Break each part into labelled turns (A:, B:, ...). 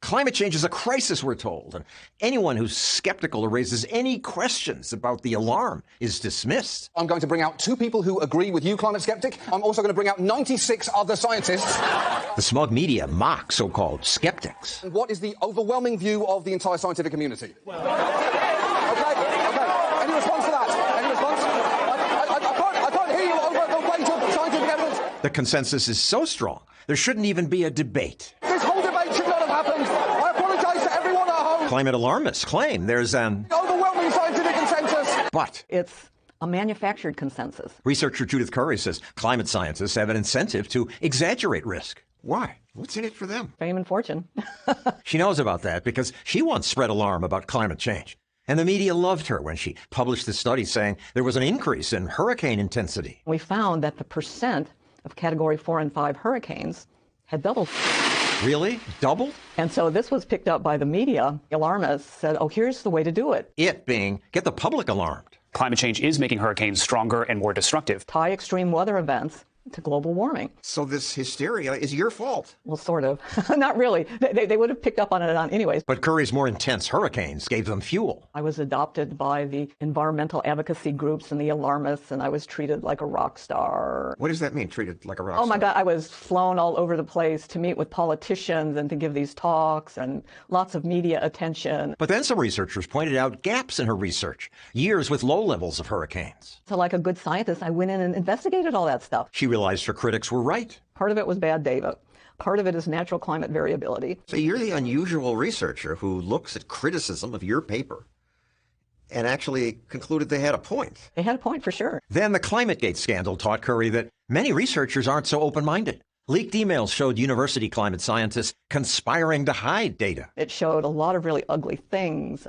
A: Climate change is a crisis, we're told, and anyone who's skeptical or raises any questions about the alarm is dismissed.
B: I'm going to bring out 2 people who agree with you, climate skeptic. I'm also going to bring out 96 other scientists.
A: The smug media mock so-called skeptics.
B: And what is the overwhelming view of the entire scientific community? Okay. Any response to that? Any response? I can't hear you over the weight of scientific evidence.
A: The consensus is so strong, there shouldn't even be a debate.
B: This whole debate should not have happened. I apologise to everyone at home.
A: Climate alarmists claim there's an
B: overwhelming scientific consensus.
A: But
C: it's a manufactured consensus.
A: Researcher Judith Curry says climate scientists have an incentive to exaggerate risk. Why? What's in it for them?
C: Fame and fortune.
A: She knows about that because she once spread alarm about climate change. And the media loved her when she published this study saying there was an increase in hurricane intensity.
C: We found that the percent of Category 4 and 5 hurricanes had doubled.
A: Really? Doubled?
C: And so this was picked up by the media. Alarmists said, oh, here's the way to do it.
A: It being, get the public alarmed.
D: Climate change is making hurricanes stronger and more destructive.
C: Tie extreme weather events to global warming.
A: So this hysteria is your fault.
C: Well, sort of. Not really. They would have picked up on it anyways.
A: But Curry's more intense hurricanes gave them fuel.
C: I was adopted by the environmental advocacy groups and the alarmists, and I was treated like a rock star.
A: What does that mean, treated like a rock star?
C: Oh my God, I was flown all over the place to meet with politicians and to give these talks and lots of media attention.
A: But then some researchers pointed out gaps in her research, years with low levels of hurricanes.
C: So like a good scientist, I went in and investigated all that stuff.
A: She realized her critics were right.
C: Part of it was bad data. Part of it is natural climate variability.
A: So you're the unusual researcher who looks at criticism of your paper and actually concluded they had a point.
C: They had a point for sure.
A: Then the ClimateGate scandal taught Curry that many researchers aren't so open-minded. Leaked emails showed university climate scientists conspiring to hide data.
C: It showed a lot of really ugly things.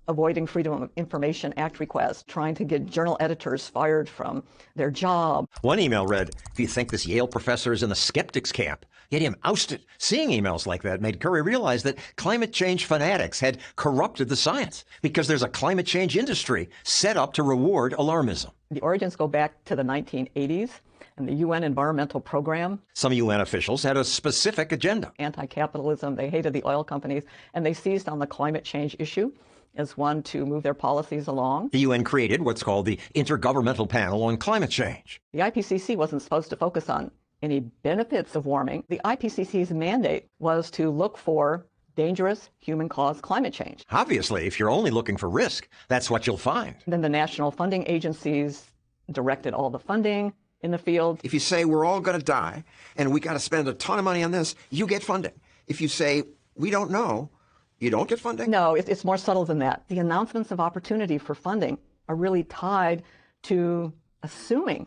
C: Avoiding Freedom of Information Act requests, trying to get journal editors fired from their job.
A: One email read, if you think this Yale professor is in the skeptics camp, get him ousted. Seeing emails like that made Curry realize that climate change fanatics had corrupted the science because there's a climate change industry set up to reward alarmism.
C: The origins go back to the 1980s and the UN Environmental Program.
A: Some UN officials had a specific agenda.
C: Anti-capitalism, they hated the oil companies, and they seized on the climate change issue as one to move their policies along.
A: The UN created what's called the Intergovernmental Panel on Climate Change.
C: The IPCC wasn't supposed to focus on any benefits of warming. The IPCC's mandate was to look for dangerous human-caused climate change.
A: Obviously, if you're only looking for risk, that's what you'll find.
C: Then the national funding agencies directed all the funding in the field.
A: If you say we're all going to die and we got to spend a ton of money on this, you get funding. If you say we don't know, you don't get funding?
C: No, it's more subtle than that. The announcements of opportunity for funding are really tied to assuming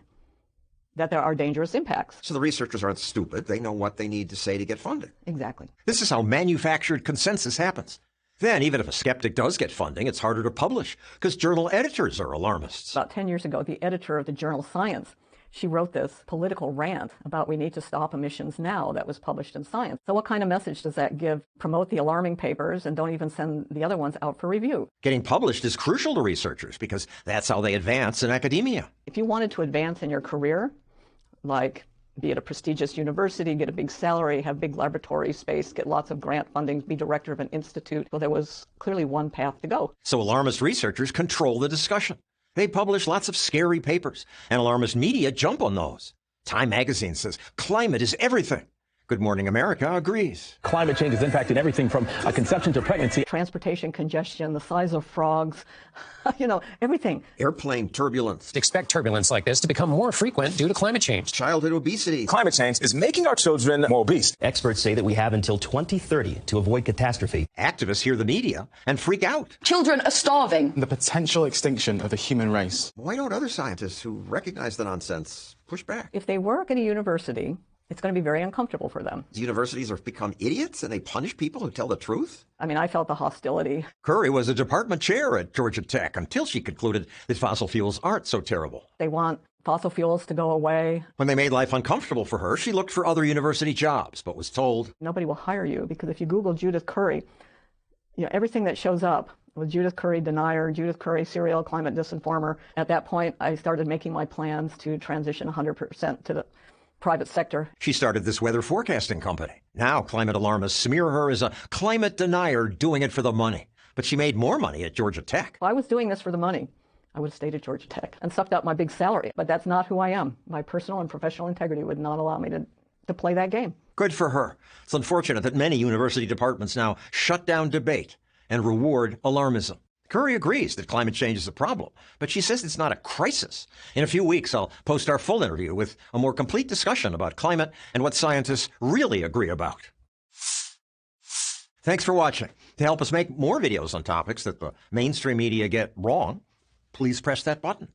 C: that there are dangerous impacts.
A: So the researchers aren't stupid. They know what they need to say to get funded.
C: Exactly.
A: This is how manufactured consensus happens. Then, even if a skeptic does get funding, it's harder to publish because journal editors are alarmists.
C: About 10 years ago, the editor of the journal Science, she wrote this political rant about we need to stop emissions now that was published in Science. So what kind of message does that give? Promote the alarming papers and don't even send the other ones out for review.
A: Getting published is crucial to researchers because that's how they advance in academia.
C: If you wanted to advance in your career, like be at a prestigious university, get a big salary, have big laboratory space, get lots of grant funding, be director of an institute, well, there was clearly one path to go.
A: So alarmist researchers control the discussion. They publish lots of scary papers, and alarmist media jump on those. Time magazine says climate is everything. Good Morning America agrees.
E: Climate change is impacting everything from conception to pregnancy.
C: Transportation congestion, the size of frogs, everything.
A: Airplane turbulence.
F: Expect turbulence like this to become more frequent due to climate change.
A: Childhood obesity.
E: Climate change is making our children more obese.
G: Experts say that we have until 2030 to avoid catastrophe.
A: Activists hear the media and freak out.
H: Children are starving.
I: The potential extinction of the human race.
A: Why don't other scientists who recognize the nonsense push back?
C: If they work at a university, it's going to be very uncomfortable for them.
A: Universities have become idiots and they punish people who tell the truth?
C: I mean, I felt the hostility.
A: Curry was a department chair at Georgia Tech until she concluded that fossil fuels aren't so terrible.
C: They want fossil fuels to go away.
A: When they made life uncomfortable for her, she looked for other university jobs, but was told,
C: nobody will hire you, because if you Google Judith Curry, everything that shows up with Judith Curry denier, Judith Curry serial climate disinformer. At that point, I started making my plans to transition 100% to private sector.
A: She started this weather forecasting company. Now climate alarmists smear her as a climate denier doing it for the money. But she made more money at Georgia Tech.
C: If I was doing this for the money, I would have stayed at Georgia Tech and sucked out my big salary. But that's not who I am. My personal and professional integrity would not allow me to play that game.
A: Good for her. It's unfortunate that many university departments now shut down debate and reward alarmism. Curry agrees that climate change is a problem, but she says it's not a crisis. In a few weeks, I'll post our full interview with a more complete discussion about climate and what scientists really agree about. Thanks for watching. To help us make more videos on topics that the mainstream media get wrong, please press that button.